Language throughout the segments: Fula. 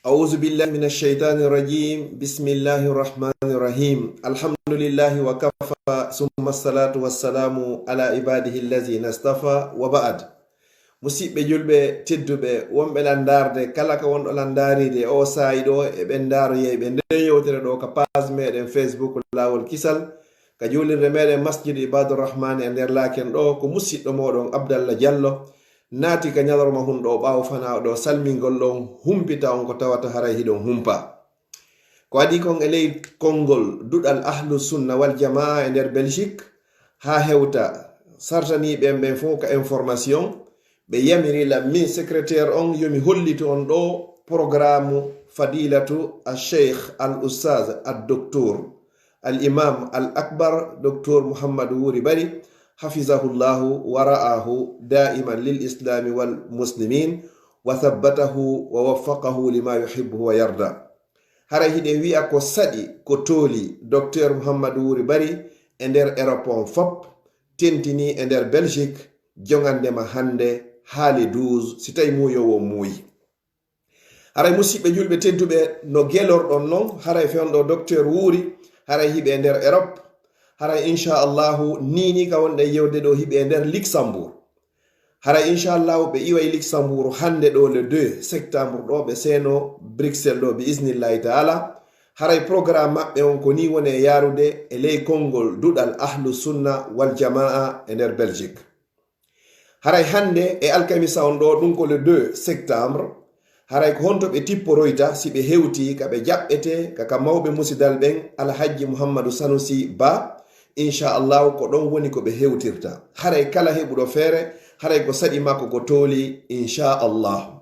أعوذ بالله من الشيطان الرجيم بسم الله الرحمن الرحيم الحمد لله وكفى ثم الصلاة والسلام على عباده الذين اصطفى وبعد musidɓe julɓe tedduɓe wonɓe landarde kala ka wonɗo landaride o saayi ɗo e ɓen daaro yeyɓe nden yewtere ɗo ka page meɗen Facebook lawol kisal ka julirde meɗen masjid ibadurrahman e nder laken ɗo ko musidɗo moɗon Abdallah Diallo naati ka ñalorma hun ɗo ɓawo fana ɗo salmingol ɗon humpita on ko tawata haray hiɗon humpa ko adi kon e ley konngol duɗal ahlu sunna wal jamaa e nder Belgique ha hewta sartaniɓen ɓen fof ka information ɓe yamirila min secrétaire on yomi hollito on ɗo programme fadilatu al cheikh al Oustaz al docteur al imam al akbar docteur Wuuri Bari hafizahullahu wa ra'ahu da'iman lil islami wal muslimin wa thabbatahu wa waffaqahu lima yuhibbu wa yarda. Hara hiɗe wi'a ko Saɗi ko Toolii docteur Wuuri Bari e nder Europe fop tentini e nder Belgique jongandema hande haali 12 si tawi muyowo muuyi. Haray musidɓe julɓe tedduɓe no gelorɗon non haray fewndo docteur Wuuri haray hiɓe nder Europe haray Incha'Allahu nini ka wonɗe yewde ɗo hiɓe nder Luxembourg. Haray Incha'Allahu ɓe iway Luxembourg hande ɗo le 2 septembre ɗo ɓe seno Bruxelles ɗo bi isnillahi ta'ala. Haray programme maɓɓe on ko ni woni yarude e ley konngol duɗal ahlu sunna wal jamaa e nder Belgique. Haray hande e alkamisa on ɗo ɗum ko le 2 septembre haray ko honto ɓe tipporoyta si ɓe hewti ka ɓe jaɓɓete kaka mawɓe musidal ɓen alhaji Muhammadu Sanusi Ba Incha'Allah ko ɗon woni ko ɓe hewtirta. Haray kala heɓuɗo feere haray ko saɗi makko ko Toolii Incha'Allah.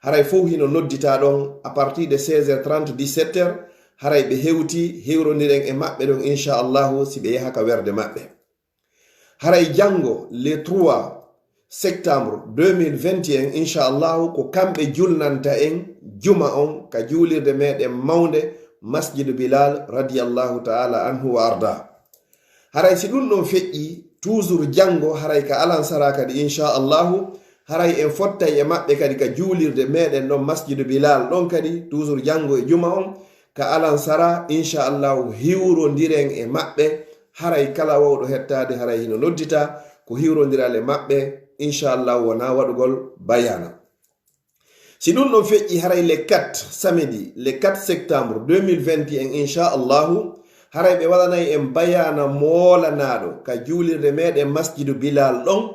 Haray fof hino noddita ɗon à partir de 16h30 17h haray ɓe hewti hewroniren e maɓɓe ɗon Incha'Allah si ɓe yaha ka werde maɓɓe. Haray jango le 3 septembre 2021 Incha'Allah ko kamɓe julnanta en juma on ka julirde meɗen mawnde masjidu Bilal radiyallahu ta'ala anhu wa arda. Haray si ɗum ɗon feƴƴi toujours jango haray ka alansara kadi Incha'Allah haray en fottay e maɓɓe kadi ka julirde meɗen ɗon masjidu Bilal ɗon kadi toujours jango e juma on ka alansara Incha'Allah hiwrondiren e maɓɓe haray kala wawɗo hettade haray hino noddita ko hiwrondiral e maɓɓe Incha'Allah wona waɗugol bayana. Si ɗum ɗon feƴƴi haray le 4 samedi le 4 septembre 2021 Incha'Allah haray ɓe waɗanayi en bayana molanaɗo ka julirde meɗen masjidu Bilal ɗon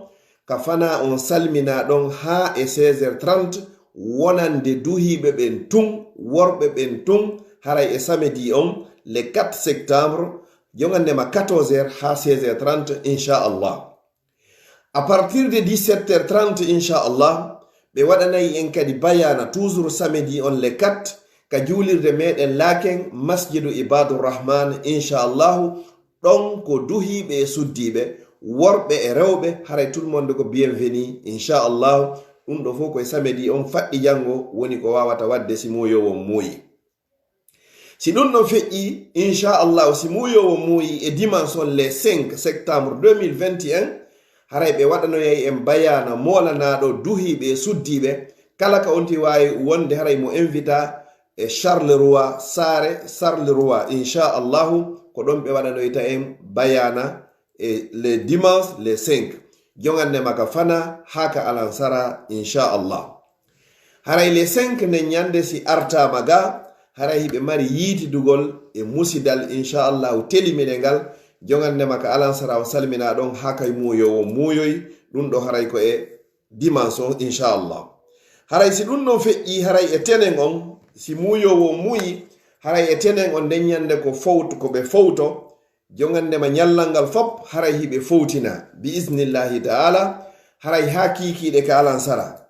ka fana on salmina ɗon ha e 16h30 wonande duhiɓe ɓen tun worɓe ɓen tun haray e samedi on le 4 septembre jongandema 14h ha 16h30 Incha'Allah. À partir de 17h30 Incha'Allah ɓe waɗanayi en kadi bayana toujours samedi on le 4 ka julirde meɗen laken masjidu ibadurrahman Incha'Allah ɗon ko duhiɓe e suddiɓe worɓe e rewɓe haray tout le monde ko bienvenu Incha'Allah. Ɗum ɗo fof koye samedi on faɗɗi jango woni ko wawata wadde si muyowo muuyi. Si ɗum ɗon feƴƴi Incha'Allah si muyowo muuyi e dimanche on le 5 septembre 2021 haray ɓe waɗanoyay en bayana molanaɗo duhiɓe e suddiɓe kala ka onti wawi wonde haray mo invita e Charleroi sare Charleroi Incha'Allah ko ɗon ɓe waɗanoyta en bayana e le dimanche le 5 jongande maka fana haka alansara Incha'Allah. Haray le 5 ne ñande si artama ga haray hiɓe mari yiitidugol e musidal Incha'Allah telimiɗe ngal jongande maka alansara o salmina ɗon hakay muyowo muyoy ɗum ɗo haray ko e dimanche on Incha'Allah. Haray si ɗum ɗon feƴƴi haray e tenen on si muyowo muyi haray e tenen on nden ñande ko ɓe fowto jongandema ñallal ngal fop haray hiɓe fowtina bi isnillahi ta'ala haray ha kikiɗe ka alansara.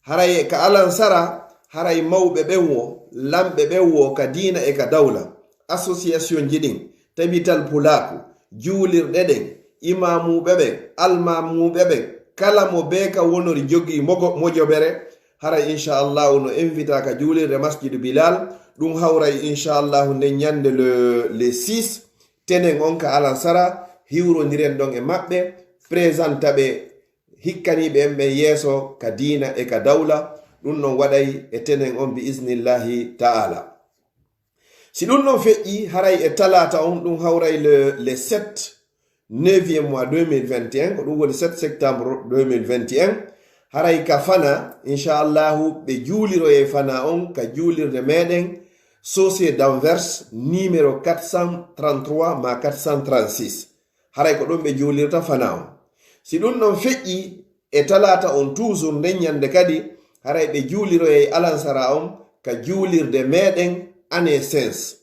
Haray ka alansara haray mawɓe ɓen wo lamɓe ɓen wo ka diina e ka dawla association ji ɗin tabital pulaku juulirɗe ɗen imamuɓe ɓen almamuɓe ɓen kala mo be ka wonori jogii mojobere haray Incha'Allah no invita ka julirde masjidu Bilal ɗum hawray Incha'Allah nden ñande le 6 tenen on ka alansara hiwrodiren ɗon e maɓɓe présenta ɓe hikkaniɓe en ɓe yeeso ka diina e ka dawla ɗum non waɗay e tenen on bi isnillahi ta'ala. Si ɗum non feƴƴi haray e talata on ɗum hawray le 7 9e mois 2021 ko ɗum woni 7 septembre 2021 haray ka fana inchallahu ɓe juuliroye fana on ka juulirde meɗen société d'Anvers numéro 433 ma 436 haray ko ɗum ɓe juulirta fana on. Si ɗum non feƴƴi e talata on toujours nden ñande kadi haray ɓe juuliroye alansara on ka juulirde meɗen année 16.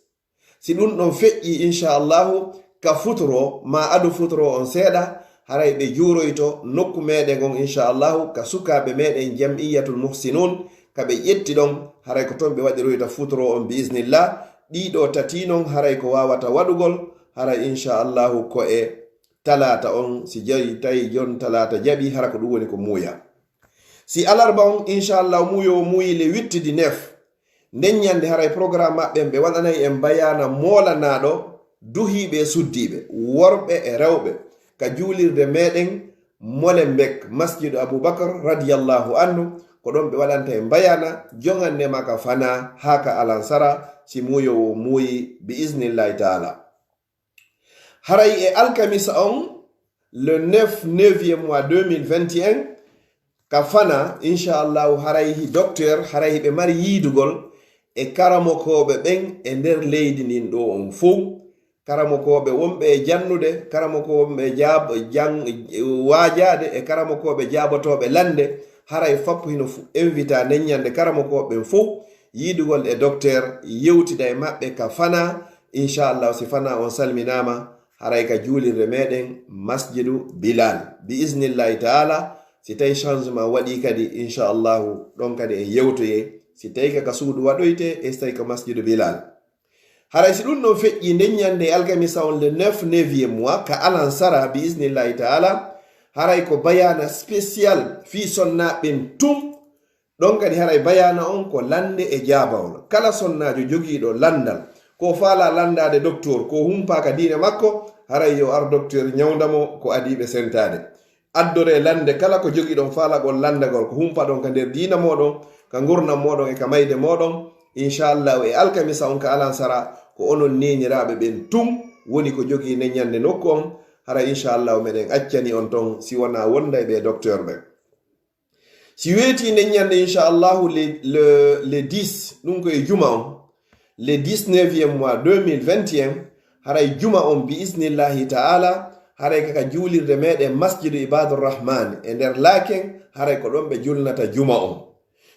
Si ɗum ɗon feƴƴi inchallahu ka futuro ma adu futuro on seeɗa haray ɓe juuroyto nokku meɗen on inchallahu ka sukaɓe meɗen jamiyatul muhsinun kaɓe ƴetti ɗon haray ko toon ɓe waɗiroyta futuro on bi isnillah. ɗiɗo tati non haray ko wawata waɗugol haray inchallahu ko e talata on si jayi tawi jon talata jaɓi hara ko ɗum woni ko muuya. Si alarba on inchallah muuyo muuyi le 8/9 nden ñande haray programme maɓɓen ɓe waɗanayi en bayana molanaɗo duhiɓe suddiɓe worɓe e rewɓe ka juulirde meɗen Molenbeek masjidu Aboubacar radiyallahu anhu ko ɗon ɓe waɗanta en bayana jonganne maka fana haka alansara si muuyowo muuyi bi isnillahi taala. Haray e alkamisa on le 9e mois 2021 ka fana inchallahu haray docteur haray ɓe mari yiidugol e karamokoɓe ɓen e nder leydi ndin ɗo on fof. Karamokoɓe wonɓe e jannude, karamokoɓe waajade e karamokoɓe jabotoɓe lande haray fappu hino invita neññande karamokoɓe fof yiidugol e docteur yewtida e maɓɓe ka fana inchallah. Si fana on salminama haray ka juulirde meɗen masjidu Bilal bi isnillahi taala. Si tawi changement waɗi kadi inchallahu ɗon kadi en yewtoye si tawi ka suudu waɗoyte e so tawi ka masjidu Bilal. Haray si ɗum ɗon feƴƴi nden ñande alkamisa on le 9e mois ka alansara bi isnillahi taala haray ko bayana spécial fi sonnaɓen tum ɗon kadi haray bayana on ko lande e jabawol. Kala sonnajo jogiiɗo landal ko faala landade docteur ko humpaka diine makko haray yo ar docteur ñawdamo ko adiɓe sentade addore lande kala ko jogiiɗon faalagol landagol ko humpa ɗon ka nder diina moɗon ka gurnam moɗon e ka mayde moɗon inchallah. E alkamisa on ka alansara ko onon neniraɓe ɓen tum woni ko jogii neññande nokku on hara inchallah meɗen accani on ton si wona wonda e ɓe docteur ɓen. Si weeti neññande inchallahu le 10 ɗum ko e juma on le 19e mois 2021 haray juma on bi isnillahi taala haray kaka juulirde meɗen masjidu ibadurrahman e nder laken haray ko ɗon ɓe julnata juma on.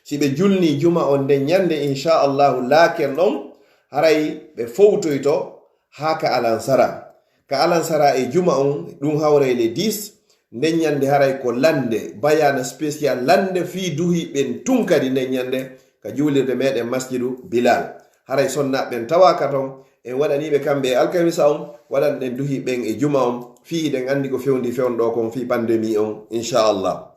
Si ɓe julni juma on nden ñande inchallahu laken ɗon haray ɓe fowtoyto ha ka alansara. Ka alansara e juma on ɗum hawray le 10 nden ñande haray ko lande bayana spécial lande fi duhi ɓen tun kadi nden ñande ka juulirde meɗen masjidu Bilal haray sonnaɓen tawaka ton en waɗaniɓe kamɓe alkamisa on waɗanɗen duhi ɓen e juma on fi ɗen andi ko fewndi fewnɗo kon fi pandémie on inchallah.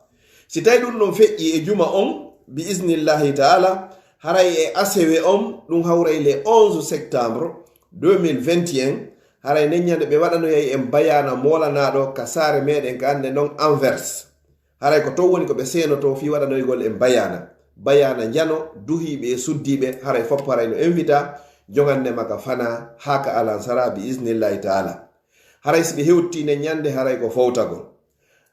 Si tawi ɗum ɗon feƴƴi e juma on bi isnillahi taala haray e asewe on ɗum hawray le 11 septembre 2021 haray neññande ɓe waɗanoyay en bayana molanaɗo ka saare meɗen ka ande ɗon Anvers haray ko to woni ko ɓe senoto fi waɗanoygol en bayana jano duhiɓe e suddiɓe haray foppo haray no invita joganne maka fana haka alansara bi isnillahi taala. Haray si ɓe hewti neññande haray ko fowtagol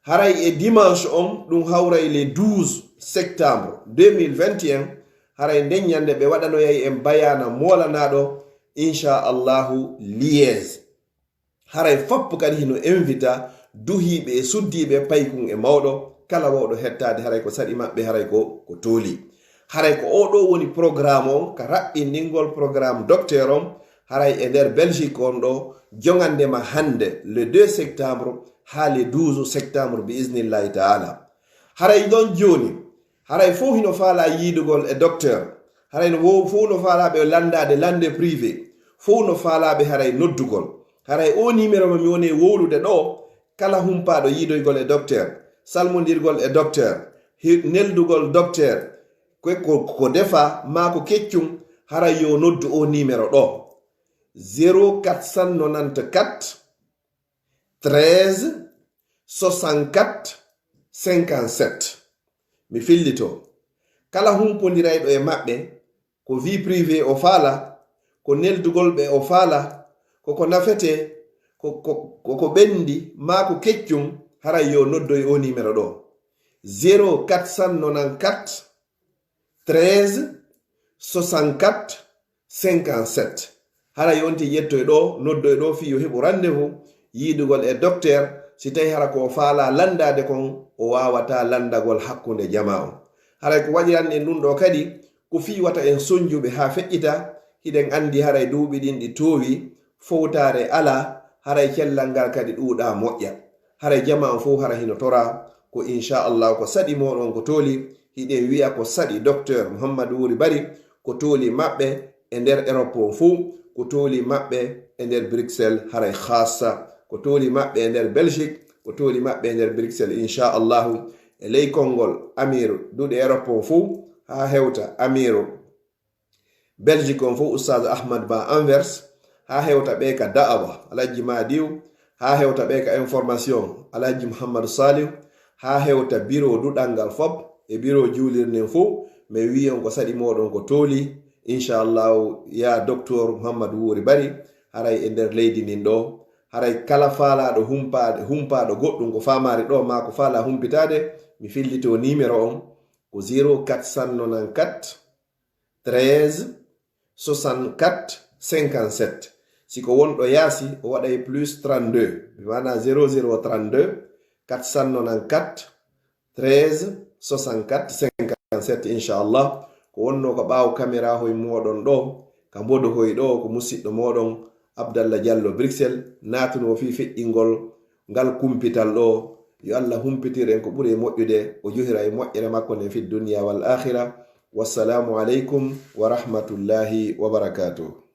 haray e dimanche on ɗum hawray le 12 septembre 2021 haray nden ñande ɓe waɗanoyay en bayana molanaɗo inchallahu LIEN haray fappu kadi hino invita duhiɓe e suddiɓe paykun e mawɗo kala wawɗo hettade haray ko saɗi maɓɓe haray ko Toolii. Haray ko oɗo woni programme on ka raɓɓindingol programme docteur on haray e nder Belgique on ɗo jongandema hande le 2 septembre ha le 12 septembre bi isnillahi taala. Haray ɗon joni haray fof hino faala yiidugol e docteur haray fof no faalaɓe landade lande privé fof no faalaɓe haray noddugol haray o numéro mo mi woni wowlude ɗo kala humpaɗo yiidoygol e docteur salmodirgol e docteur neldugol docteur ko defa ma ko keccum haray yo noddu o numéro ɗo 0494 13 64 57. Mi fillito kala humpondirayɗo e maɓɓe ko vie privé o faala, ko neldugol ɓe o faala, koko nafete, koko ɓendi ma ko keccum, haray yo noddoy o numéro ɗo 0494 13 64 57. hara yonti yettoy ɗo noddoy ɗo fi yo heɓu rendez-vous yidugol e docteur si tawi hara ko faala landade kon o wawata landagol hakkunde jama on. haray ko waɗiran en ɗum ɗo kadi ko fi wata en sonjuɓe ha feƴƴita. hiɗen andi haray duuɓi ɗin ɗi towi fowtare ala, haray cellal ngal kadi ɗuuɗa moƴƴa. haray jama on fof hara hino tora ko inchallah ko saɗi moɗon ko tooli. hiɗen wi'a ko saɗi docteur Mammdu Wuuri Bari ko tooli maɓɓe e nder Europe on fuu, ko tooli maɓɓe e nder Bruxelles haray khassa, ko tooli maɓɓe e nder Belgique, ko tooli maɓɓe e nder Bruxelles inchallahu e ley konngol amiru duuɗe Europe on fuu ha hewta amiru Belgique on fuu Oustaz Ahmad Ba Anvers, ha hewta ɓe ka da'awa Alhaji Madiw, ha hewta ɓe ka information Alhaji Mouhamadou Saliou, ha hewta bureau duɗal ngal fop e bureau julirnen fuu. mi wiyon ko saɗi moɗon ko tooli inchallahu ya docteur Mammdu Wuuri Bari haray e nder leydi nin ɗo. haray kala faalaɗo humpaɗo goɗɗum ko famari ɗo ma ko faala humpitade, mi fillito numéro on ko 0494 13 64 57. siko wonɗo yaasi o waɗay plus 32 mana 0032 494 13 64 57 inchallah. ko wonno ko ɓaawo caméra hoye moɗon ɗo ka mbodo hoye ɗo ko musidɗo moɗon Abdallah Diallo Bruxelles natuno fi feƴƴingol ngal kumpital ɗo. yo Allah humpitir en ko ɓuri moƴƴude o johira e moƴƴere makko nden fi dunya wal akhirah. wassalamu aleykum wa rahmatullahi wa barakatuh.